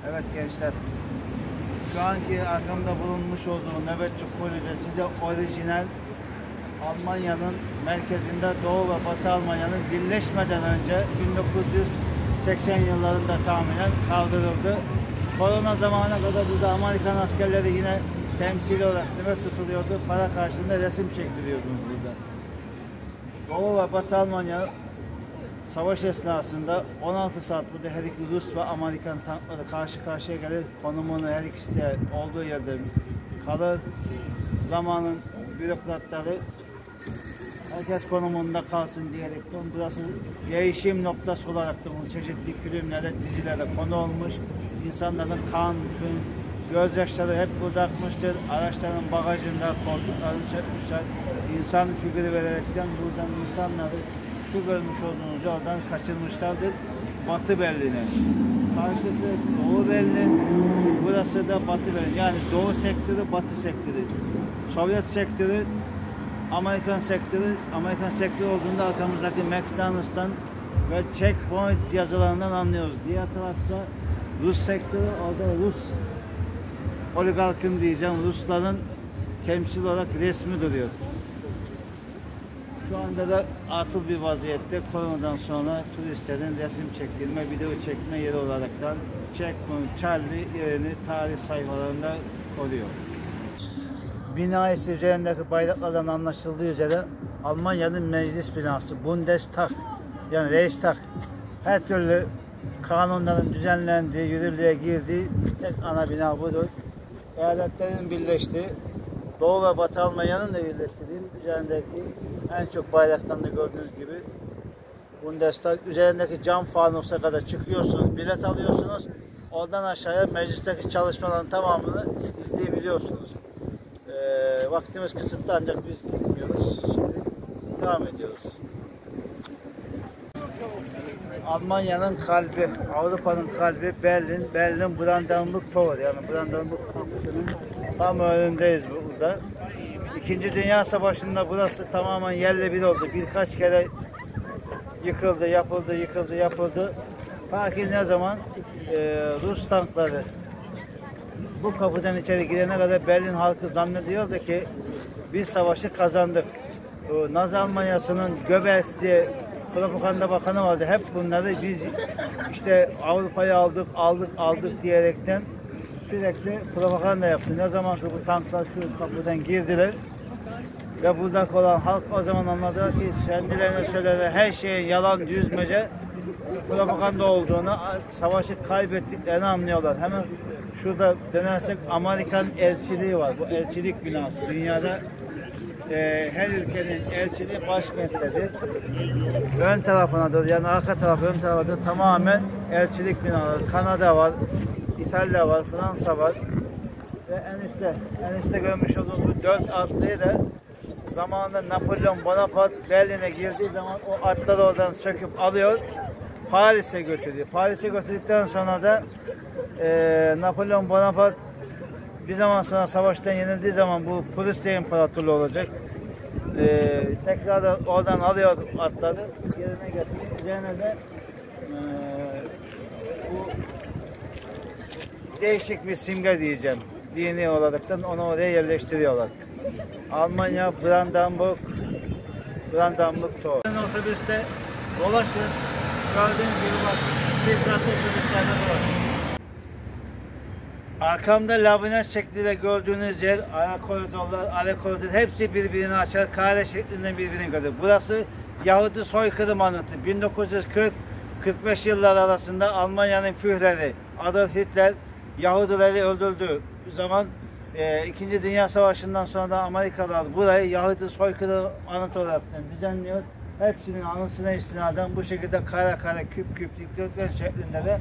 Evet gençler, şu anki arkamda bulunmuş olduğum nöbetçi kulübesi de orijinal Almanya'nın merkezinde Doğu ve Batı Almanya'nın birleşmeden önce 1980 yıllarında tahminen kaldırıldı. Korona zamanına kadar burada Amerikan askerleri yine temsili olarak nöbet tutuluyordu. Para karşılığında resim çektiriyordunuz burada. Doğu ve Batı Almanya savaş esnasında 16 saat burada her iki Rus ve Amerikan tankları karşı karşıya gelir. Konumunu her ikisi de olduğu yerde kalır. Zamanın bürokratları herkes konumunda kalsın diyerekten burası değişim noktası olarak da bu çeşitli filmlere, dizilere konu olmuş. İnsanların kan, gözyaşları hep burada akmıştır. Araçların bagajında koltuklarını çekmişler. İnsan figürü vererekten buradan insanları şu görmüş olduğunuz yoldan kaçırmışlardır. Batı Berlin'e. Karşısı Doğu Berlin, burası da Batı Berlin. Yani Doğu sektörü, Batı sektörü. Sovyet sektörü, Amerikan sektörü. Amerikan sektörü olduğunda arkamızdaki McDonald's'tan ve Checkpoint yazılarından anlıyoruz. Diğer tarafta Rus sektörü, orada Rus oligarkın diyeceğim, Rusların temsil olarak resmi duruyor. Şu anda da atıl bir vaziyette koronadan sonra turistlerin resim çektirme, video çekme yeri olaraktan Checkpoint Charlie yerini tarih sayfalarında koruyor. Bina ise üzerindeki bayraklardan anlaşıldığı üzere Almanya'nın meclis binası Bundestag, yani Reichstag. Her türlü kanunların düzenlendiği, yürürlüğe girdiği tek ana bina budur. Eyaletlerin birleştiği, Doğu ve Batı Almanya'nın da birleştiği üzerindeki en çok bayraktan da gördüğünüz gibi Bundestag, üzerindeki cam fanusa kadar çıkıyorsunuz, bilet alıyorsunuz. Oradan aşağıya meclisteki çalışmaların tamamını izleyebiliyorsunuz. Vaktimiz kısıtlı ancak biz gitmiyoruz. Şimdi devam ediyoruz. Almanya'nın kalbi, Avrupa'nın kalbi Berlin, Berlin Brandenburg Tor, yani Brandenburg kampüsünün tam önündeyiz burada. İkinci Dünya Savaşı'nda burası tamamen yerle bir oldu. Birkaç kere yıkıldı, yapıldı, yıkıldı, yapıldı. Ta ki ne zaman Rus tankları bu kapıdan içeri girene kadar Berlin halkı zannediyordu ki biz savaşı kazandık. Nazi Almanya'sının Goebbels diye propaganda bakanı vardı. Hep bunları biz işte Avrupa'yı aldık diyerekten sürekli propaganda yaptı. Ne zaman ki bu tanklar şu kapıdan girdiler ve buradaki olan halk o zaman anladılar ki kendilerine söylenen her şeyin yalan, düzmece propaganda olduğunu, savaşı kaybettiklerini anlıyorlar. Hemen şurada dönersek Amerikan elçiliği var. Bu elçilik binası. Dünyada her ülkenin elçiliği başkenttedir. Ön tarafınadır, yani arka tarafı, ön tarafında tamamen elçilik binaları. Kanada var, İtalya var, Fransa var ve en üstte görmüş olduğunuz bu 4 atlıyı da zamanında Napolyon Bonaparte Berlin'e girdiği zaman o atları oradan söküp alıyor, Paris'e götürüyor. Paris'e götürdükten sonra da Napolyon Bonaparte bir zaman sonra savaştan yenildiği zaman bu Prusya İmparatorluğu olacak. Tekrar da oradan alıyor atları, yerine getiriyor. Üzerine de bu değişik bir simge diyeceğim. Dini olaraktan onu oraya yerleştiriyorlar. Almanya, Brandenburg Tor. Otobüste dolaşın. Gördüğünüz gibi bak, bir otobüslerde dolaşın. Arkamda labirent şekliyle gördüğünüz yer, ara koridorlar hepsi birbirini açar, kare şeklinde birbirini görür. Burası Yahudi soykırım anıtı. 1940-45 yıllar arasında Almanya'nın Führeri Adolf Hitler Yahudileri öldürdüğü zaman İkinci Dünya Savaşı'ndan sonra da Amerikalılar burayı Yahudi soykırım anıtı olarak düzenliyor. Hepsinin anısına istinaden bu şekilde kare küp dikdörtgen şeklinde de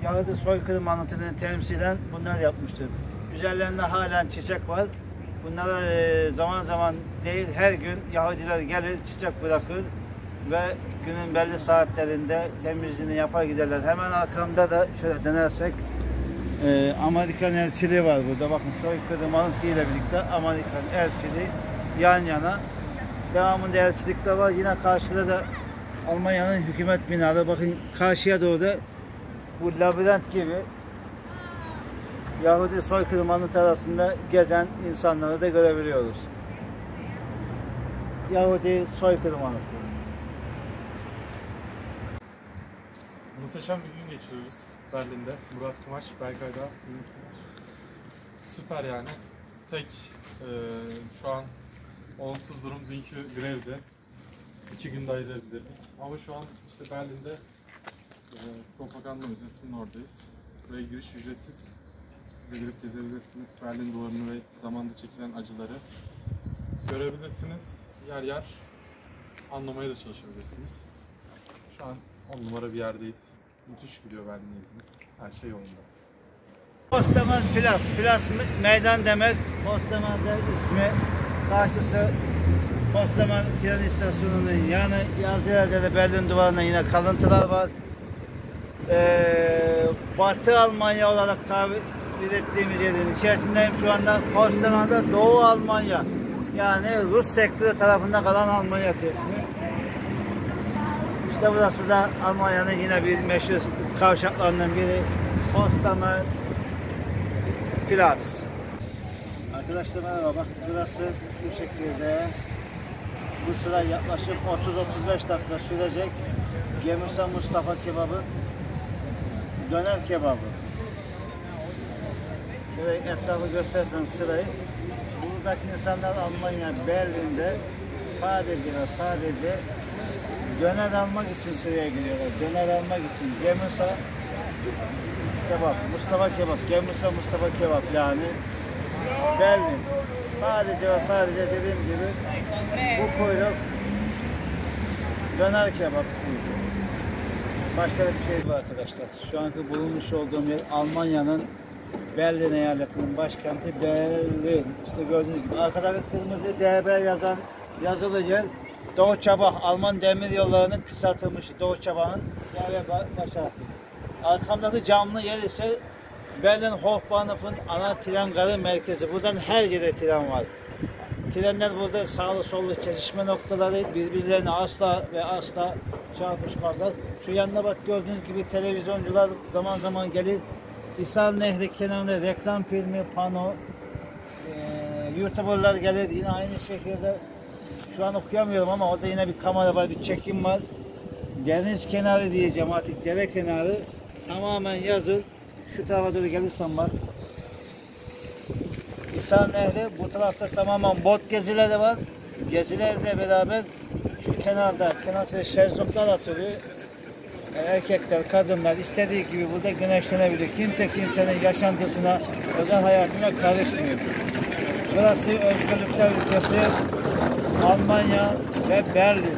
Yahudi soykırım anıtını temsilen bunlar yapmıştır. Üzerlerinde halen çiçek var. Bunlara zaman zaman değil her gün Yahudiler gelir, çiçek bırakır ve günün belli saatlerinde temizliğini yapar giderler. Hemen arkamda da şöyle dönersek Amerikan elçiliği var burada. Bakın soykırım anıtı ile birlikte Amerikan elçiliği yan yana. Devamında elçilikler var. Yine karşıda da Almanya'nın hükümet binaları. Bakın karşıya doğru da bu labirent gibi Yahudi soykırım anıtı arasında gezen insanları da görebiliyoruz. Yahudi soykırım anıtı. Muhteşem bir gün geçiriyoruz Berlin'de. Murat Kumaş, Berkay'da. Süper yani. Tek şu an olumsuz durum dünkü grevdi. 2 günde ayırabilirdik. Ama şu an işte Berlin'de Propaganda Müzesi'nin oradayız. Buraya giriş ücretsiz. Siz de gelip gezebilirsiniz. Berlin duvarını ve zamanda çekilen acıları görebilirsiniz. Yer yer anlamaya da çalışabilirsiniz. Şu an 10 numara bir yerdeyiz. Müthiş gidiyor Berlin gezimiz. Her şey yolunda. Potsdamer Platz. Platz meydan demek. Potsdamer'de ismi. Karşısı Potsdamer tren istasyonunun yanı. Yazdığı yerde de Berlin duvarında yine kalıntılar var. Batı Almanya olarak tabir ettiğimiz yerin içerisindeyim şu anda. Potsdamer'da Doğu Almanya, yani Rus sektörü tarafında kalan Almanya kısmı. İşte burası da Almanya'nın yine bir meşhur kavşaklarından biri. Potsdamer Platz. Arkadaşlar merhaba, bak burası bu şekilde. Bu sıra yaklaşık 30-35 dakika sürecek. Gemürsa Mustafa kebabı, döner kebabı. Böyle etrafı göstersen sırayı. Buradaki insanlar Almanya, Berlin'de sadece döner almak için sıraya giriyorlar. Döner almak için. Gemürsa kebap, Mustafa kebap, Gemürsa Mustafa kebap yani. Berlin. Sadece dediğim gibi bu kuyruk döner kebap. Başka bir şey var arkadaşlar. Şu anki bulunmuş olduğum yer Almanya'nın Berlin eyaletinin başkenti Berlin. İşte gördüğünüz gibi arkadaki kırmızı DB yazılı yer Deutsche Bahn, Alman demir yollarının kısaltılmış Deutsche Bahn'ın DB baş harfi. Arkamdaki camlı yer ise Berlin Hauptbahnhof'un ana tren garı merkezi. Buradan her yere tren var. Trenler burada sağlı sollu kesişme noktaları, birbirlerine asla çarpışmazlar. Şu yanına bak, gördüğünüz gibi televizyoncular zaman zaman gelir. İsar Nehri kenarında reklam filmi, pano, YouTuber'lar gelir yine aynı şekilde. Şu an okuyamıyorum ama orada yine bir kamera var, bir çekim var. Deniz kenarı diyeceğim artık, dere kenarı. Tamamen yazın. Şu tarafa doğru gelirsen bak. İsar Nehri, bu tarafta tamamen bot gezileri var. Gezilerle beraber şu kenarda şezlonglar atılıyor. Erkekler, kadınlar istediği gibi burada güneşlenebilir. Kimse kimsenin yaşantısına, özel hayatına karışmıyor. Burası özgürlükler ülkesi Almanya ve Berlin.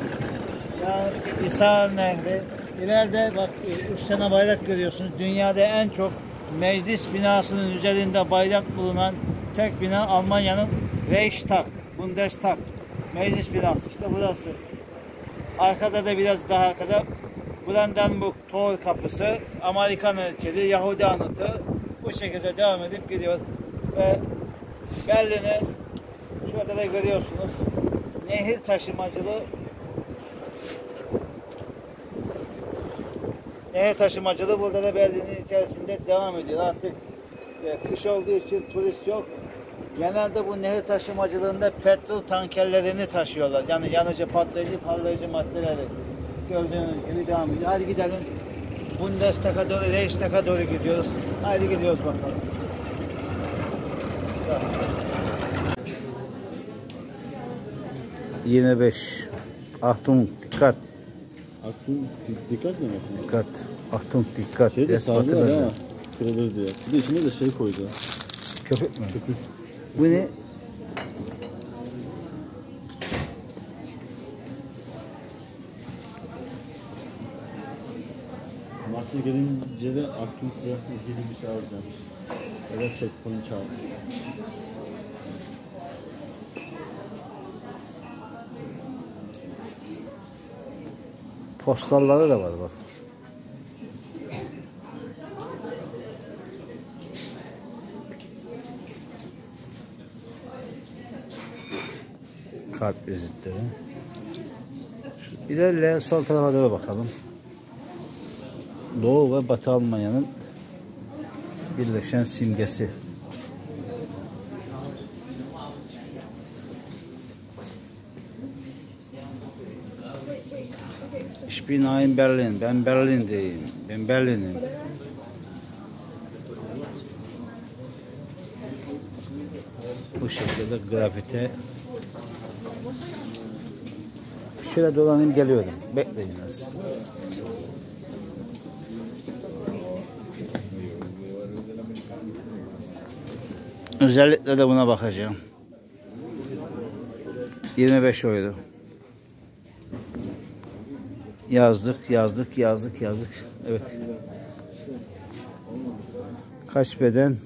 Yani İsar Nehri. İleride bak 3 tane bayrak görüyorsunuz. Dünyada en çok meclis binasının üzerinde bayrak bulunan tek bina Almanya'nın Reichstag, Bundestag. Meclis binası işte burası. Arkada da biraz daha arkada Brandenburg Tor kapısı, Amerikan elçiliği, Yahudi anıtı. Bu şekilde devam edip gidiyor. Ve Berlin'i şurada da görüyorsunuz. Nehir taşımacılığı burada da Berlin'in içerisinde devam ediyor. Artık kış olduğu için turist yok. Genelde bu nehir taşımacılığında petrol tankerlerini taşıyorlar. Yani yanıcı, patlayıcı maddeleri. Gördüğünüz gibi devam ediyor. Hadi gidelim. Bundestag'a doğru, Reichstag'a doğru gidiyoruz. Hadi gidiyoruz bakalım. Yine 5. Achtung, dikkat. Achtung, dikkat mi? Dikkat. Achtung, dikkat. Şey de sardı var ha. Kırılır diye. Bir de içine de şey koydu. Köpük mü? Köpük. Bu ne? Mart'ta gelince de Achtung bırakma gibi bir şey alacağım. Evet, checkpoint çağır. Postalları da var bak. Kalp vizitleri. İlerle sol tarafa doğru bakalım. Doğu ve Batı Almanya'nın birleşen simgesi. Ich bin ein Berlin. Ben Berlin'deyim. Ben Berlin'im. Bu şekilde grafite. Şöyle dolanayım geliyordum. Bekleyin biraz. Özellikle de buna bakacağım. 25 euro. Yazdık. Evet. Kaç beden?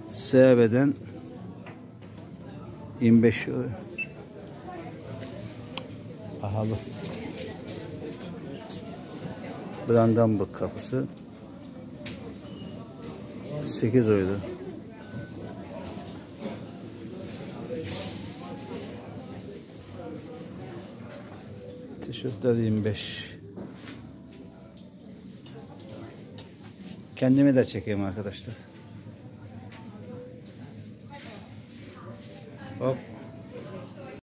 S beden 25 euro. Pahalı. Brandenburg kapısı 8 euro. Tişörtler 25. Kendimi de çekeyim arkadaşlar. Hop.